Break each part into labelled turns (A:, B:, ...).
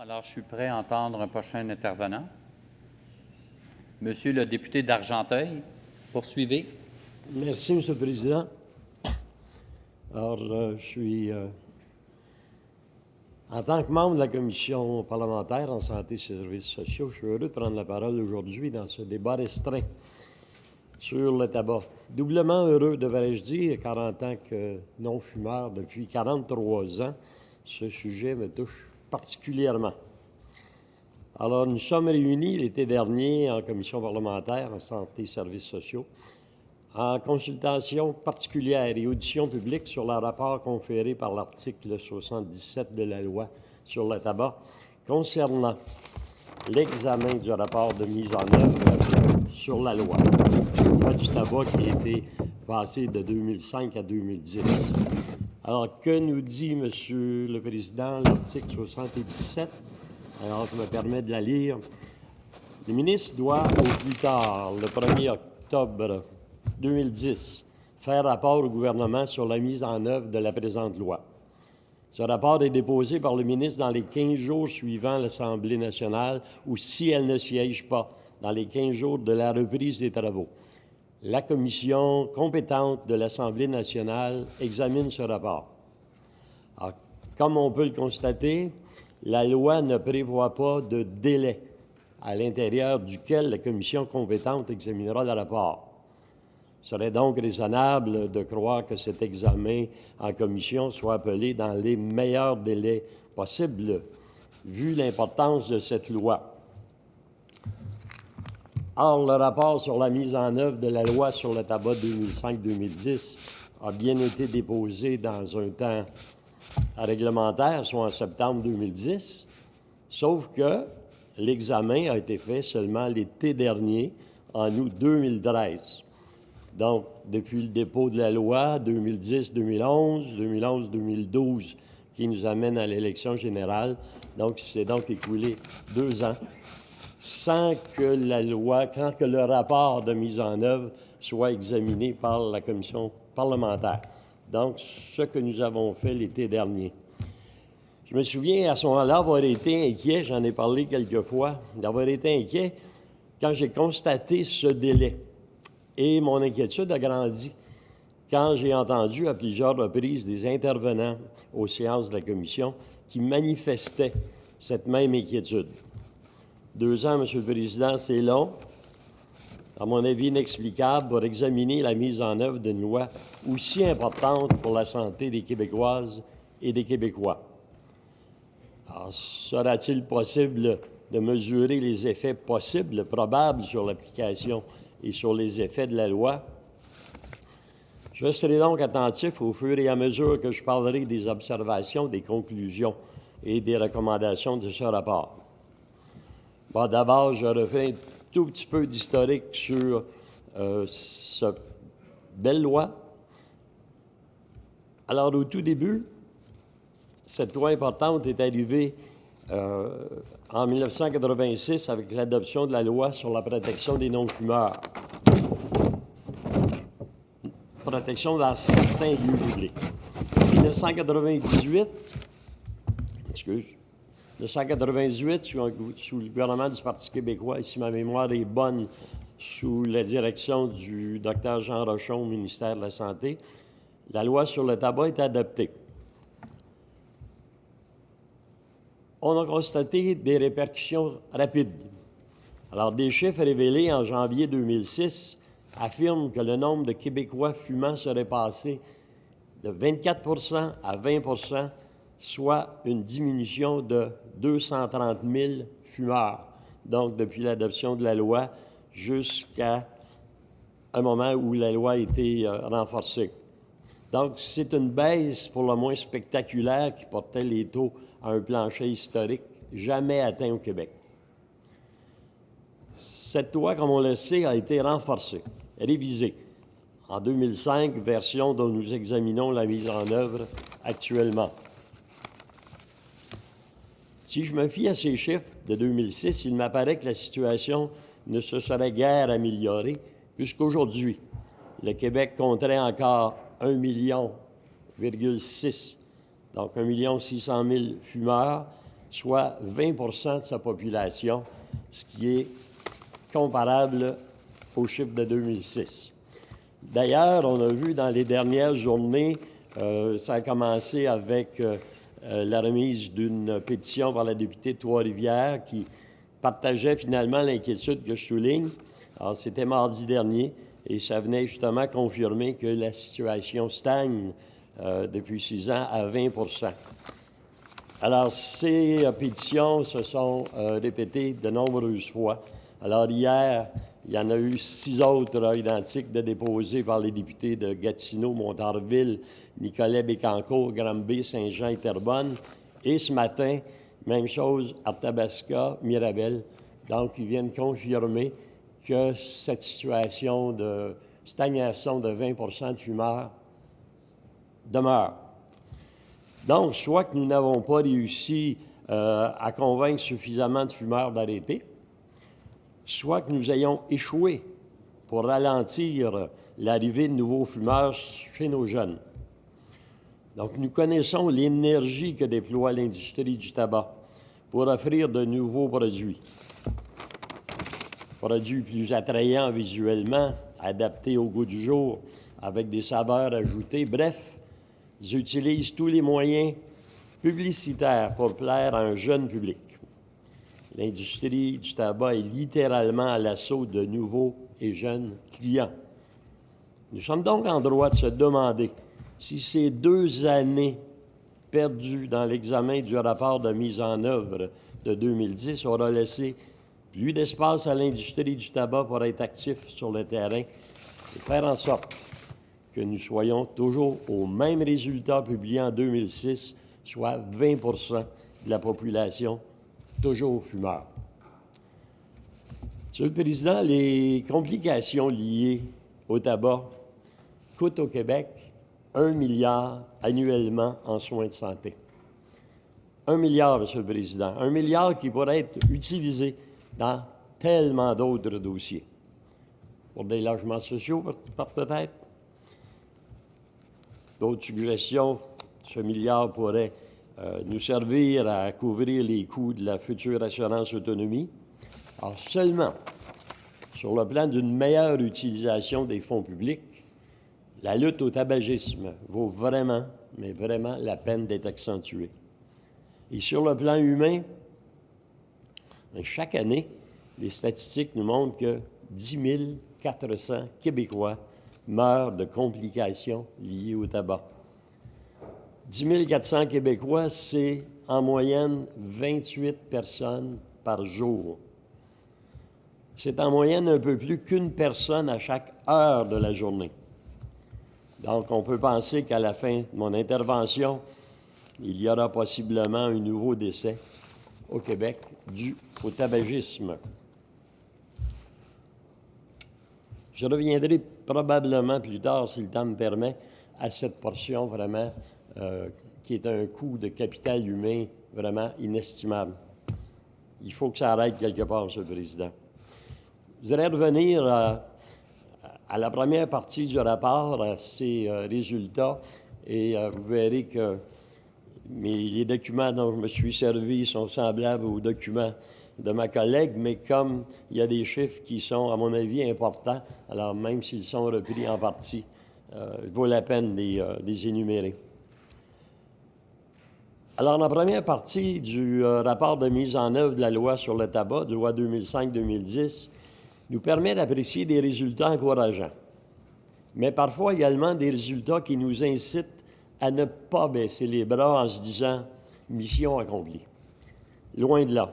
A: Alors, je suis prêt à entendre un prochain intervenant. Monsieur le député d'Argenteuil, poursuivez.
B: Merci, M. le Président. Alors, je suis, en tant que membre de la Commission parlementaire en santé et services sociaux, je suis heureux de prendre la parole aujourd'hui dans ce débat restreint sur le tabac. Doublement heureux, devrais-je dire, car en tant que non-fumeur depuis 43 ans, ce sujet me touche particulièrement. Alors, nous sommes réunis l'été dernier en commission parlementaire en santé et services sociaux en consultation particulière et audition publique sur le rapport conféré par l'article 77 de la loi sur le tabac concernant l'examen du rapport de mise en œuvre sur la loi du tabac qui a été passé de 2005 à 2010. Alors, que nous dit, Monsieur le Président, l'article 77? Alors, je me permets de la lire. Le ministre doit, au plus tard, le 1er octobre 2010, faire rapport au gouvernement sur la mise en œuvre de la présente loi. Ce rapport est déposé par le ministre dans les 15 jours suivant l'Assemblée nationale ou, si elle ne siège pas, dans les 15 jours de la reprise des travaux. La commission compétente de l'Assemblée nationale examine ce rapport. Alors, comme on peut le constater, la loi ne prévoit pas de délai à l'intérieur duquel la commission compétente examinera le rapport. Il serait donc raisonnable de croire que cet examen en commission soit appelé dans les meilleurs délais possibles, vu l'importance de cette loi. Or, le rapport sur la mise en œuvre de la loi sur le tabac 2005-2010 a bien été déposé dans un temps réglementaire, soit en septembre 2010, sauf que l'examen a été fait seulement l'été dernier, en août 2013. Donc, depuis le dépôt de la loi 2010-2011, 2011-2012, qui nous amène à l'élection générale, donc c'est donc écoulé 2 ans, sans que la loi, sans que le rapport de mise en œuvre soit examiné par la commission parlementaire. Donc, ce que nous avons fait l'été dernier. Je me souviens à ce moment-là avoir été inquiet, j'en ai parlé quelques fois, d'avoir été inquiet quand j'ai constaté ce délai. Et mon inquiétude a grandi quand j'ai entendu à plusieurs reprises des intervenants aux séances de la commission qui manifestaient cette même inquiétude. 2 ans, M. le Président, c'est long, à mon avis inexplicable, pour examiner la mise en œuvre d'une loi aussi importante pour la santé des Québécoises et des Québécois. Alors, sera-t-il possible de mesurer les effets possibles, probables sur l'application et sur les effets de la loi? Je serai donc attentif au fur et à mesure que je parlerai des observations, des conclusions et des recommandations de ce rapport. Bon, d'abord, je refais un tout petit peu d'historique sur cette belle loi. Alors, au tout début, cette loi importante est arrivée en 1986 avec l'adoption de la loi sur la protection des non-fumeurs. Protection dans certains lieux publics. En 1998, sous le gouvernement du Parti québécois, et si ma mémoire est bonne, sous la direction du Dr Jean Rochon au ministère de la Santé, la loi sur le tabac est adoptée. On a constaté des répercussions rapides. Alors, des chiffres révélés en janvier 2006 affirment que le nombre de Québécois fumant serait passé de 24 à 20 soit une diminution de 230 000 fumeurs, donc depuis l'adoption de la loi jusqu'à un moment où la loi a été renforcée. Donc, c'est une baisse pour le moins spectaculaire qui portait les taux à un plancher historique jamais atteint au Québec. Cette loi, comme on le sait, a été renforcée, révisée en 2005, version dont nous examinons la mise en œuvre actuellement. Si je me fie à ces chiffres de 2006, il m'apparaît que la situation ne se serait guère améliorée, puisqu'aujourd'hui, le Québec compterait encore 1,6 million, donc 1 600 000 fumeurs, soit 20 de sa population, ce qui est comparable au chiffre de 2006. D'ailleurs, on a vu dans les dernières journées, ça a commencé avec la remise d'une pétition par la députée de Trois-Rivières qui partageait finalement l'inquiétude que je souligne. Alors, c'était mardi dernier et ça venait justement confirmer que la situation stagne depuis 6 ans à 20 %. Alors, ces pétitions se sont répétées de nombreuses fois. Alors, hier, il y en a eu 6 autres identiques de déposées par les députés de Gatineau, Montarville, Nicolet, Bécancour, Granby, Saint-Jean et Terrebonne. Et ce matin, même chose, Arthabasca, Mirabel. Donc, ils viennent confirmer que cette situation de stagnation de 20 % de fumeurs demeure. Donc, soit que nous n'avons pas réussi à convaincre suffisamment de fumeurs d'arrêter, soit que nous ayons échoué pour ralentir l'arrivée de nouveaux fumeurs chez nos jeunes. Donc, nous connaissons l'énergie que déploie l'industrie du tabac pour offrir de nouveaux produits. Produits plus attrayants visuellement, adaptés au goût du jour, avec des saveurs ajoutées. Bref, ils utilisent tous les moyens publicitaires pour plaire à un jeune public. L'industrie du tabac est littéralement à l'assaut de nouveaux et jeunes clients. Nous sommes donc en droit de se demander si ces 2 années perdues dans l'examen du rapport de mise en œuvre de 2010 aura laissé plus d'espace à l'industrie du tabac pour être actif sur le terrain et faire en sorte que nous soyons toujours au même résultat publié en 2006, soit 20 % de la population toujours fumeurs. Monsieur le Président, les complications liées au tabac coûtent au Québec 1 milliard annuellement en soins de santé. 1 milliard, Monsieur le Président. 1 milliard qui pourrait être utilisé dans tellement d'autres dossiers. Pour des logements sociaux, peut-être. D'autres suggestions, ce milliard pourrait nous servir à couvrir les coûts de la future assurance autonomie. Alors seulement, sur le plan d'une meilleure utilisation des fonds publics, la lutte au tabagisme vaut vraiment, mais vraiment la peine d'être accentuée. Et sur le plan humain, chaque année, les statistiques nous montrent que 10 400 Québécois meurent de complications liées au tabac. 10 400 Québécois, c'est en moyenne 28 personnes par jour. C'est en moyenne un peu plus qu'une personne à chaque heure de la journée. Donc, on peut penser qu'à la fin de mon intervention, il y aura possiblement un nouveau décès au Québec dû au tabagisme. Je reviendrai probablement plus tard, si le temps me permet, à cette portion vraiment qui est un coût de capital humain vraiment inestimable. Il faut que ça arrête quelque part, Monsieur le Président. Je voudrais revenir à la première partie du rapport, à ces résultats, et vous verrez que les documents dont je me suis servi sont semblables aux documents de ma collègue, mais comme il y a des chiffres qui sont, à mon avis, importants, alors même s'ils sont repris en partie, il vaut la peine de les énumérer. Alors, la première partie du rapport de mise en œuvre de la loi sur le tabac, de loi 2005-2010, nous permet d'apprécier des résultats encourageants, mais parfois également des résultats qui nous incitent à ne pas baisser les bras en se disant « mission accomplie ». Loin de là.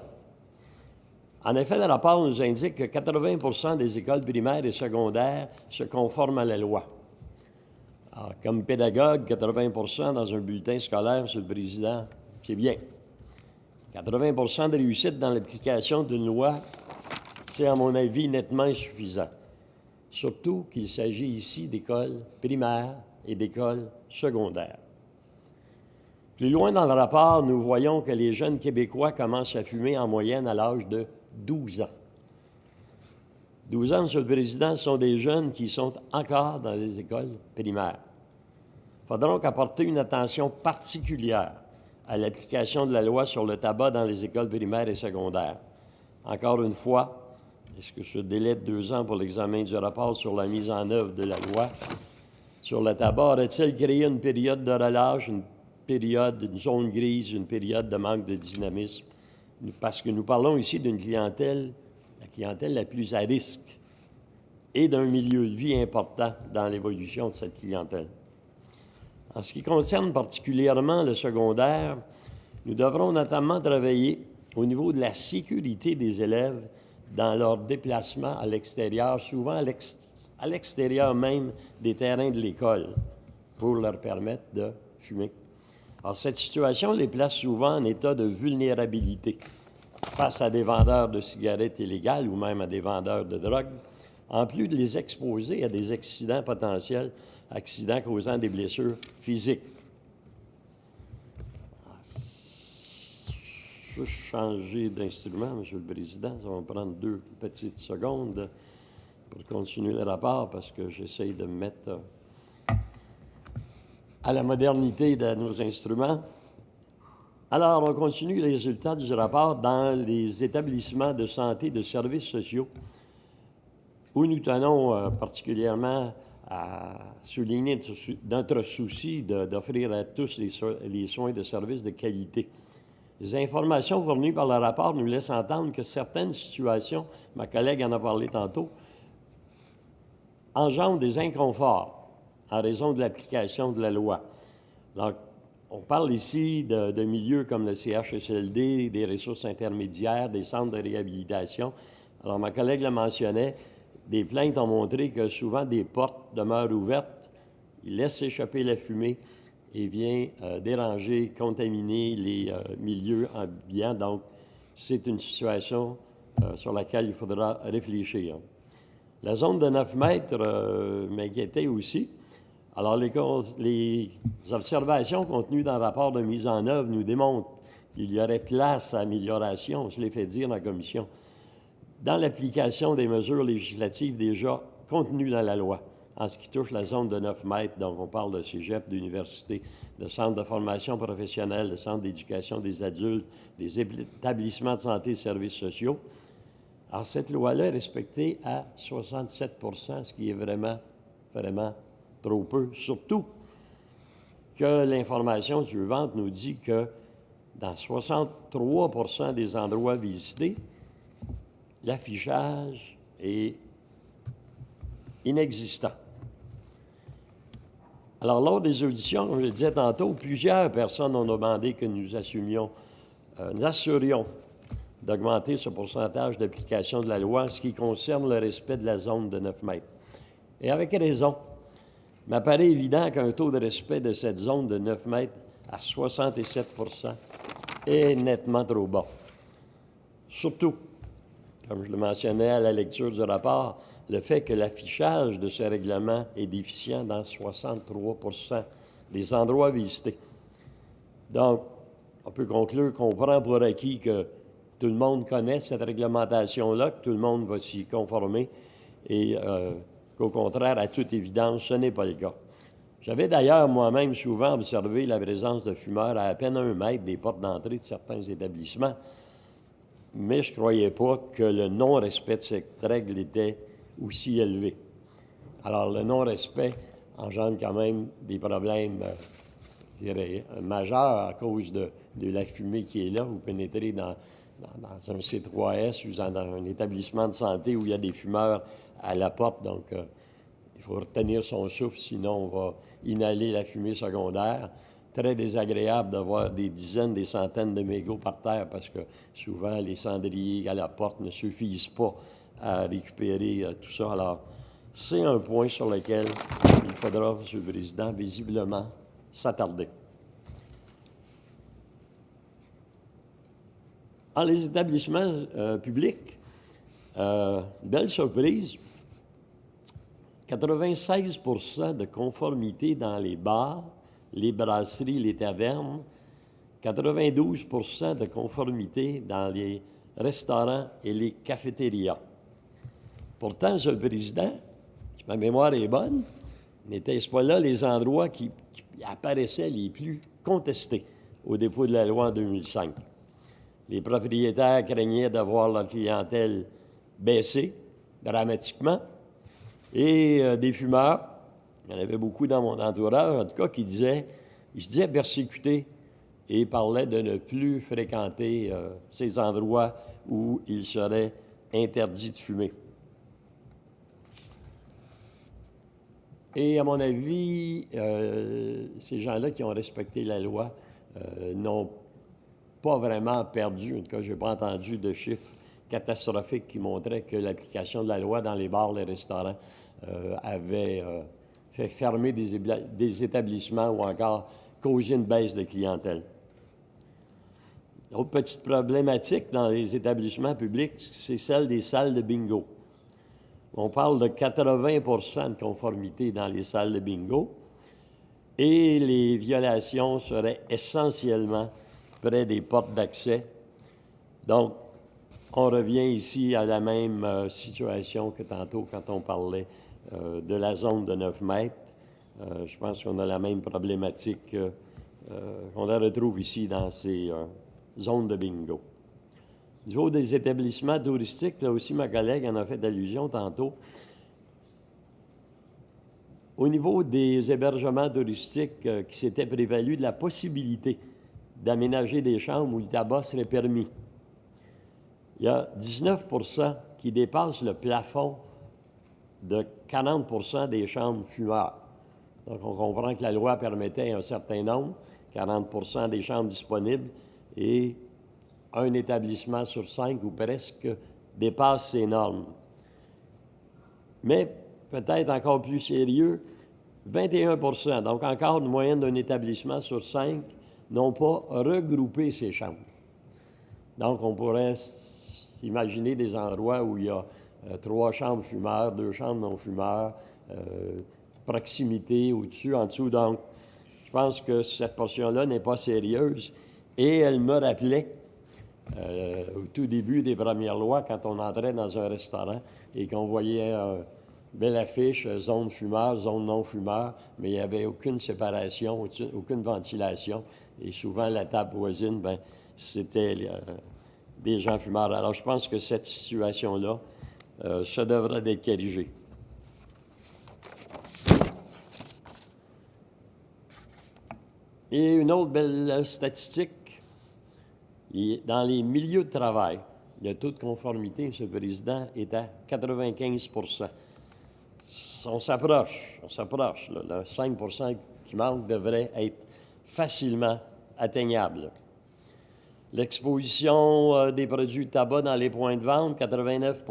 B: En effet, le rapport nous indique que 80 % des écoles primaires et secondaires se conforment à la loi. Alors, comme pédagogue, 80 % dans un bulletin scolaire, Monsieur le Président, c'est bien. 80 % de réussite dans l'application d'une loi, c'est, à mon avis, nettement insuffisant. Surtout qu'il s'agit ici d'écoles primaires et d'écoles secondaires. Plus loin dans le rapport, nous voyons que les jeunes Québécois commencent à fumer en moyenne à l'âge de 12 ans. 12 ans, Monsieur le Président, sont des jeunes qui sont encore dans les écoles primaires. Il faudra donc apporter une attention particulière à l'application de la loi sur le tabac dans les écoles primaires et secondaires. Encore une fois, est-ce que ce délai de 2 ans pour l'examen du rapport sur la mise en œuvre de la loi sur le tabac aurait-il créé une période de relâche, une zone grise, une période de manque de dynamisme? Parce que nous parlons ici d'une clientèle, la clientèle la plus à risque, et d'un milieu de vie important dans l'évolution de cette clientèle. En ce qui concerne particulièrement le secondaire, nous devrons notamment travailler au niveau de la sécurité des élèves dans leur déplacement à l'extérieur, souvent à l'extérieur même des terrains de l'école, pour leur permettre de fumer. Alors, cette situation les place souvent en état de vulnérabilité face à des vendeurs de cigarettes illégales ou même à des vendeurs de drogue, en plus de les exposer à des accidents potentiels, accidents causant des blessures physiques. Je vais changer d'instrument, M. le Président. Ça va me prendre 2 petites secondes pour continuer le rapport parce que j'essaye de me mettre à la modernité de nos instruments. Alors, on continue les résultats du rapport dans les établissements de santé et de services sociaux où nous tenons particulièrement à souligner notre souci d'offrir à tous les soins de services de qualité. Les informations fournies par le rapport nous laissent entendre que certaines situations, ma collègue en a parlé tantôt, engendrent des inconforts en raison de l'application de la loi. Donc, on parle ici de milieux comme le CHSLD, des ressources intermédiaires, des centres de réhabilitation. Alors, ma collègue le mentionnait, des plaintes ont montré que souvent des portes demeurent ouvertes, ils laissent échapper la fumée et vient déranger, contaminer les milieux ambiants. Donc, c'est une situation sur laquelle il faudra réfléchir. La zone de 9 mètres m'inquiétait aussi. Alors, les observations contenues dans le rapport de mise en œuvre nous démontrent qu'il y aurait place à amélioration, on se l'est fait dire dans la commission, dans l'application des mesures législatives déjà contenues dans la loi, en ce qui touche la zone de 9 mètres. Donc, on parle de cégep, d'université, de centres de formation professionnelle, de centres d'éducation des adultes, des établissements de santé et services sociaux. Alors, cette loi-là est respectée à 67 %, ce qui est vraiment, vraiment trop peu. Surtout que l'information suivante nous dit que dans 63 % des endroits visités, l'affichage est inexistant. Alors, lors des auditions, comme je le disais tantôt, plusieurs personnes ont demandé que nous assurions d'augmenter ce pourcentage d'application de la loi en ce qui concerne le respect de la zone de 9 mètres. Et avec raison. Il m'apparaît évident qu'un taux de respect de cette zone de 9 mètres à 67 % est nettement trop bas. Surtout, comme je le mentionnais à la lecture du rapport, le fait que l'affichage de ce règlement est déficient dans 63 % des endroits visités. Donc, on peut conclure qu'on prend pour acquis que tout le monde connaît cette réglementation-là, que tout le monde va s'y conformer et qu'au contraire, à toute évidence, ce n'est pas le cas. J'avais d'ailleurs moi-même souvent observé la présence de fumeurs à peine 1 mètre des portes d'entrée de certains établissements, mais je ne croyais pas que le non-respect de cette règle était aussi élevé. Alors, le non-respect engendre quand même des problèmes, je dirais, majeurs à cause de la fumée qui est là. Vous pénétrez dans un C3S ou dans un établissement de santé où il y a des fumeurs à la porte, donc il faut retenir son souffle, sinon on va inhaler la fumée secondaire. Très désagréable d'avoir des dizaines, des centaines de mégots par terre parce que souvent les cendriers à la porte ne suffisent pas à récupérer tout ça. Alors, c'est un point sur lequel il faudra, M. le Président, visiblement s'attarder. Dans les établissements publics, belle surprise, 96 % de conformité dans les bars, les brasseries, les tavernes, 92 % de conformité dans les restaurants et les cafétérias. Pourtant, M. le Président, si ma mémoire est bonne, n'étaient-ce pas là les endroits qui apparaissaient les plus contestés au dépôt de la loi en 2005. Les propriétaires craignaient de voir leur clientèle baisser dramatiquement et des fumeurs, il y en avait beaucoup dans mon entourage, en tout cas, ils se disaient persécutés et parlaient de ne plus fréquenter ces endroits où il serait interdit de fumer. Et à mon avis, ces gens-là qui ont respecté la loi n'ont pas vraiment perdu. En tout cas, je n'ai pas entendu de chiffres catastrophiques qui montraient que l'application de la loi dans les bars, les restaurants avait fait fermer des établissements ou encore causé une baisse de clientèle. Autre petite problématique dans les établissements publics, c'est celle des salles de bingo. On parle de 80 de conformité dans les salles de bingo et les violations seraient essentiellement près des portes d'accès. Donc, on revient ici à la même situation que tantôt quand on parlait de la zone de 9 mètres. Je pense qu'on a la même problématique qu'on la retrouve ici dans ces zones de bingo. Au niveau des établissements touristiques, là aussi, ma collègue en a fait allusion tantôt. Au niveau des hébergements touristiques qui s'étaient prévalus de la possibilité d'aménager des chambres où le tabac serait permis, il y a 19 qui dépassent le plafond de 40 des chambres fumeurs. Donc, on comprend que la loi permettait un certain nombre, 40 des chambres disponibles, et un établissement sur 5 ou presque dépasse ces normes. Mais peut-être encore plus sérieux, 21 donc encore une moyenne d'un établissement sur 5, n'ont pas regroupé ces chambres. Donc, on pourrait s'imaginer des endroits où il y a 3 chambres fumeurs, 2 chambres non-fumeurs, proximité, au-dessus, en dessous. Donc, je pense que cette portion-là n'est pas sérieuse. Et elle me rappelait, au tout début des premières lois, quand on entrait dans un restaurant et qu'on voyait une belle affiche, zone fumeur, zone non-fumeur, mais il n'y avait aucune séparation, aucune ventilation. Et souvent, la table voisine, bien, c'était des gens fumeurs. Alors, je pense que cette situation-là, ça devrait être corrigé. Et une autre belle statistique, dans les milieux de travail, le taux de conformité, M. le Président, est à 95 On s'approche. Le 5 qui manque devrait être facilement atteignable. L'exposition des produits de tabac dans les points de vente, 89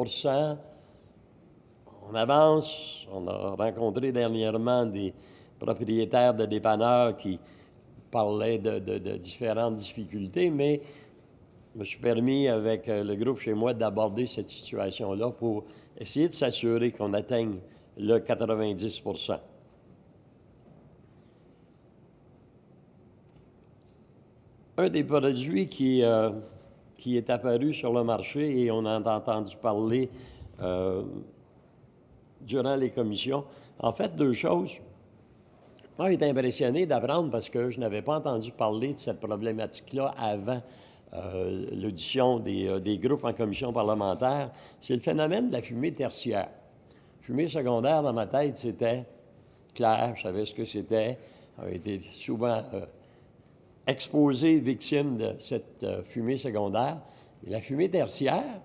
B: On avance. On a rencontré dernièrement des propriétaires de dépanneurs qui parlaient de différentes difficultés, mais je me suis permis, avec le groupe chez moi, d'aborder cette situation-là pour essayer de s'assurer qu'on atteigne le 90 Un des produits qui est apparu sur le marché, et on en a entendu parler durant les commissions, en fait, 2 choses. Moi, j'ai été impressionné d'apprendre parce que je n'avais pas entendu parler de cette problématique-là avant l'audition des groupes en commission parlementaire. C'est le phénomène de la fumée tertiaire. Fumée secondaire, dans ma tête, c'était clair, je savais ce que c'était. J'avais été souvent exposé, victime de cette fumée secondaire. Mais la fumée tertiaire,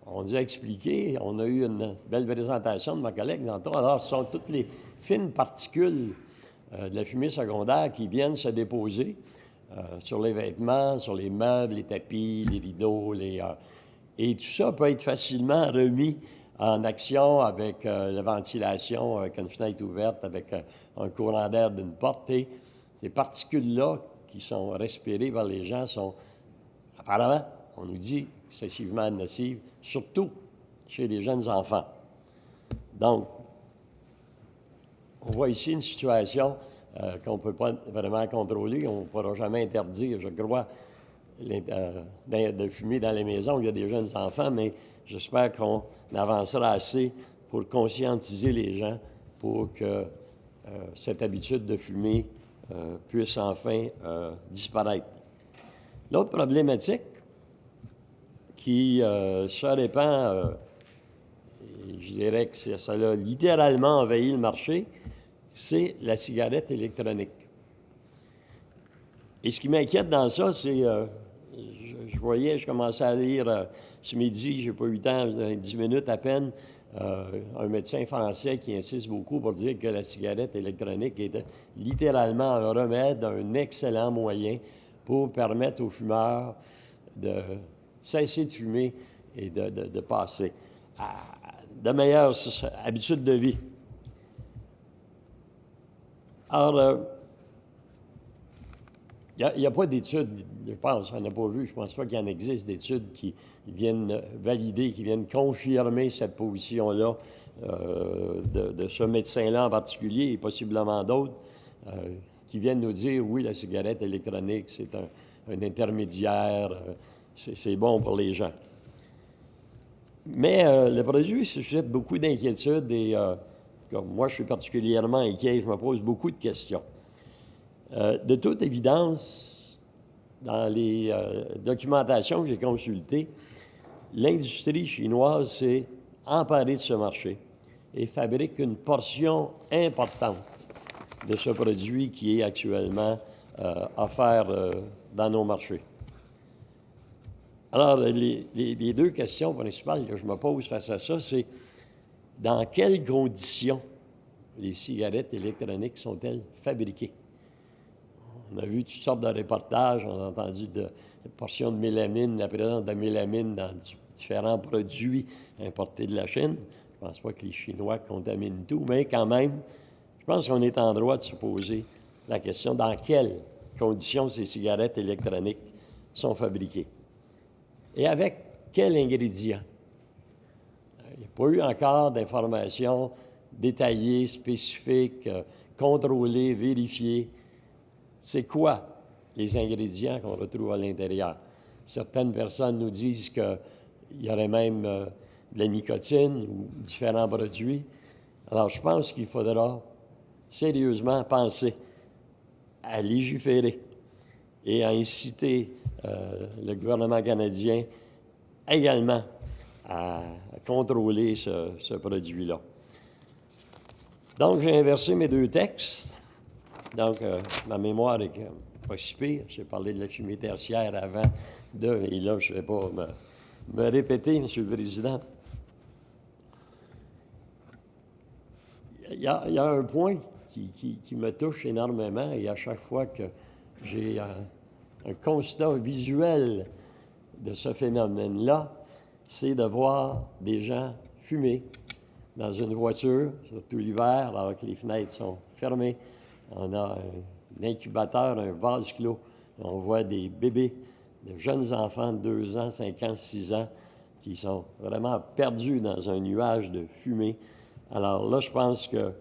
B: on nous a expliqué, on a eu une belle présentation de ma collègue tantôt. Alors, ce sont toutes les fines particules de la fumée secondaire qui viennent se déposer sur les vêtements, sur les meubles, les tapis, les rideaux, et tout ça peut être facilement remis en action avec la ventilation, avec une fenêtre ouverte, avec un courant d'air d'une porte. Et ces particules-là qui sont respirées par les gens sont, apparemment, on nous dit, excessivement nocives, surtout chez les jeunes enfants. Donc, on voit ici une situation qu'on ne peut pas vraiment contrôler. On ne pourra jamais interdire, je crois, de fumer dans les maisons où il y a des jeunes enfants, mais j'espère qu'on avancera assez pour conscientiser les gens pour que cette habitude de fumer puisse enfin disparaître. L'autre problématique qui se répand, je dirais que ça a littéralement envahi le marché, c'est la cigarette électronique. Et ce qui m'inquiète dans ça, c'est, je commençais à lire ce midi, j'ai pas eu le temps, 10 minutes à peine, un médecin français qui insiste beaucoup pour dire que la cigarette électronique est littéralement un remède, un excellent moyen pour permettre aux fumeurs de cesser de fumer et de passer à de meilleures habitudes de vie. Alors, il n'y a pas d'études, je pense, on n'a pas vu, je ne pense pas qu'il y en existe d'études qui viennent valider, qui viennent confirmer cette position-là de ce médecin-là en particulier et possiblement d'autres qui viennent nous dire, oui, la cigarette électronique, c'est un intermédiaire, c'est bon pour les gens. Mais le produit suscite beaucoup d'inquiétudes et comme moi, je suis particulièrement inquiet, je me pose beaucoup de questions. De toute évidence, dans les documentations que j'ai consultées, l'industrie chinoise s'est emparée de ce marché et fabrique une portion importante de ce produit qui est actuellement offert dans nos marchés. Alors, les deux questions principales que je me pose face à ça, c'est dans quelles conditions les cigarettes électroniques sont-elles fabriquées? On a vu toutes sortes de reportages, on a entendu de portions de mélamine, la présence de mélamine dans différents produits importés de la Chine. Je ne pense pas que les Chinois contaminent tout, mais quand même, je pense qu'on est en droit de se poser la question dans quelles conditions ces cigarettes électroniques sont fabriquées. Et avec quels ingrédients? Il n'y a pas eu encore d'informations détaillées, spécifiques, contrôlées, vérifiées. C'est quoi les ingrédients qu'on retrouve à l'intérieur? Certaines personnes nous disent qu'il y aurait même de la nicotine ou différents produits. Alors, je pense qu'il faudra sérieusement penser à légiférer et à inciter le gouvernement canadien également à contrôler ce produit-là. Donc, j'ai inversé mes deux textes. Donc, ma mémoire est pas si pire. J'ai parlé de la fumée tertiaire avant et là, je ne vais pas me répéter, M. le Président. Il y a un point qui me touche énormément et à chaque fois que j'ai un constat visuel de ce phénomène-là, c'est de voir des gens fumer dans une voiture, surtout l'hiver, alors que les fenêtres sont fermées. On a un incubateur, un vase clos. On voit des bébés, de jeunes enfants de 2 ans, 5 ans, 6 ans, qui sont vraiment perdus dans un nuage de fumée. Alors là, je pense que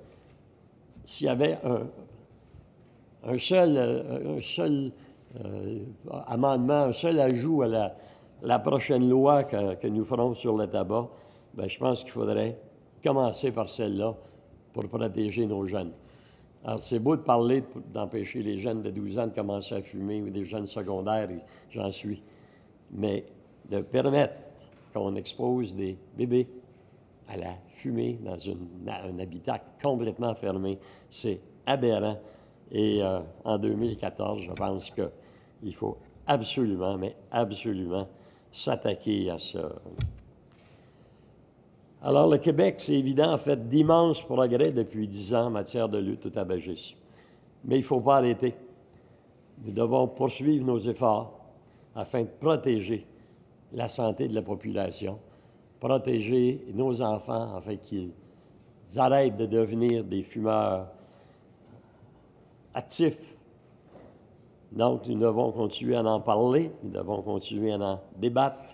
B: s'il y avait un seul amendement, un seul ajout à la prochaine loi que nous ferons sur le tabac, bien, je pense qu'il faudrait commencer par celle-là pour protéger nos jeunes. Alors, c'est beau de parler d'empêcher les jeunes de 12 ans de commencer à fumer ou des jeunes secondaires, j'en suis. Mais de permettre qu'on expose des bébés à la fumée dans un habitat complètement fermé, c'est aberrant. Et en 2014, je pense qu'il faut absolument, mais absolument, s'attaquer à ça. Alors, le Québec, c'est évident, a fait d'immenses progrès depuis 10 ans en matière de lutte au tabagisme. Mais il ne faut pas arrêter. Nous devons poursuivre nos efforts afin de protéger la santé de la population, protéger nos enfants afin qu'ils arrêtent de devenir des fumeurs actifs. Donc, nous devons continuer à en parler, nous devons continuer à en débattre.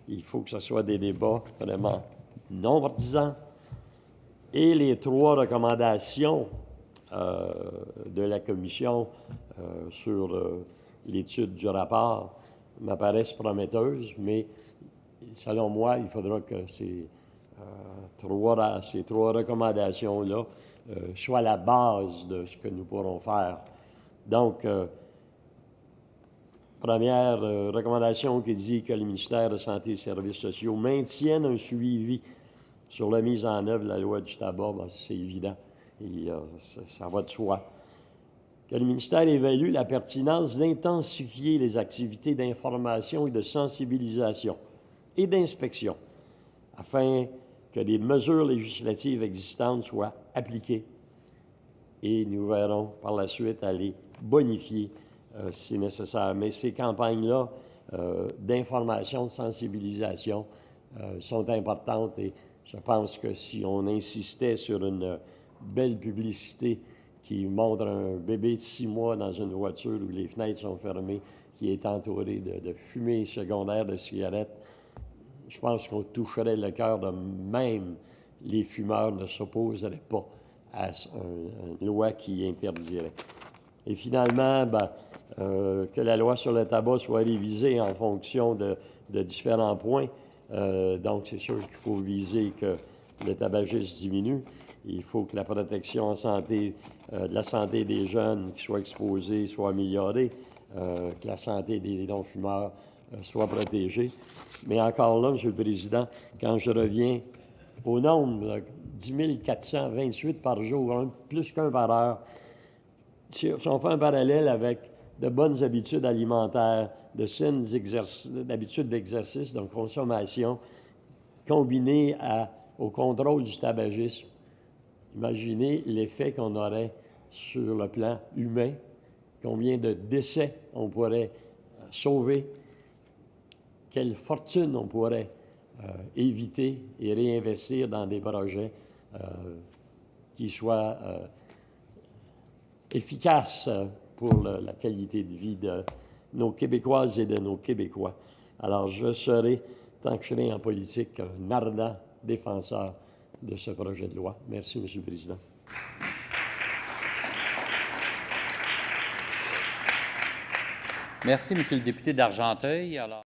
B: Il faut que ce soit des débats vraiment non partisans. Et les 3 recommandations de la Commission sur l'étude du rapport m'apparaissent prometteuses, mais selon moi, il faudra que ces 3 recommandations-là soient la base de ce que nous pourrons faire Donc, première recommandation qui dit que le ministère de Santé et Services sociaux maintienne un suivi sur la mise en œuvre de la loi du tabac, bien, c'est évident, et ça va de soi. Que le ministère évalue la pertinence d'intensifier les activités d'information et de sensibilisation et d'inspection afin que les mesures législatives existantes soient appliquées. Et nous verrons par la suite à les bonifier si nécessaire. Mais ces campagnes-là d'information, de sensibilisation sont importantes et je pense que si on insistait sur une belle publicité qui montre un bébé de 6 mois dans une voiture où les fenêtres sont fermées, qui est entouré de fumée secondaire de cigarettes, je pense qu'on toucherait le cœur de même les fumeurs ne s'opposeraient pas à une loi qui interdirait. Et finalement, que la loi sur le tabac soit révisée en fonction de différents points. Donc, c'est sûr qu'il faut viser que le tabagisme diminue. Il faut que la protection en santé, de la santé des jeunes qui soient exposés soit améliorée, que la santé des non-fumeurs soit protégée. Mais encore là, M. le Président, quand je reviens au nombre, 10 428 par jour, plus qu'un par heure, si on fait un parallèle avec de bonnes habitudes alimentaires, de saines habitudes d'exercice, de consommation, combinées au contrôle du tabagisme, imaginez l'effet qu'on aurait sur le plan humain, combien de décès on pourrait sauver, quelle fortune on pourrait éviter et réinvestir dans des projets qui soient efficaces pour la qualité de vie de nos Québécoises et de nos Québécois. Alors, je serai, tant que je serai en politique, un ardent défenseur de ce projet de loi. Merci, M. le Président.
A: Merci, M. le député d'Argenteuil. Alors...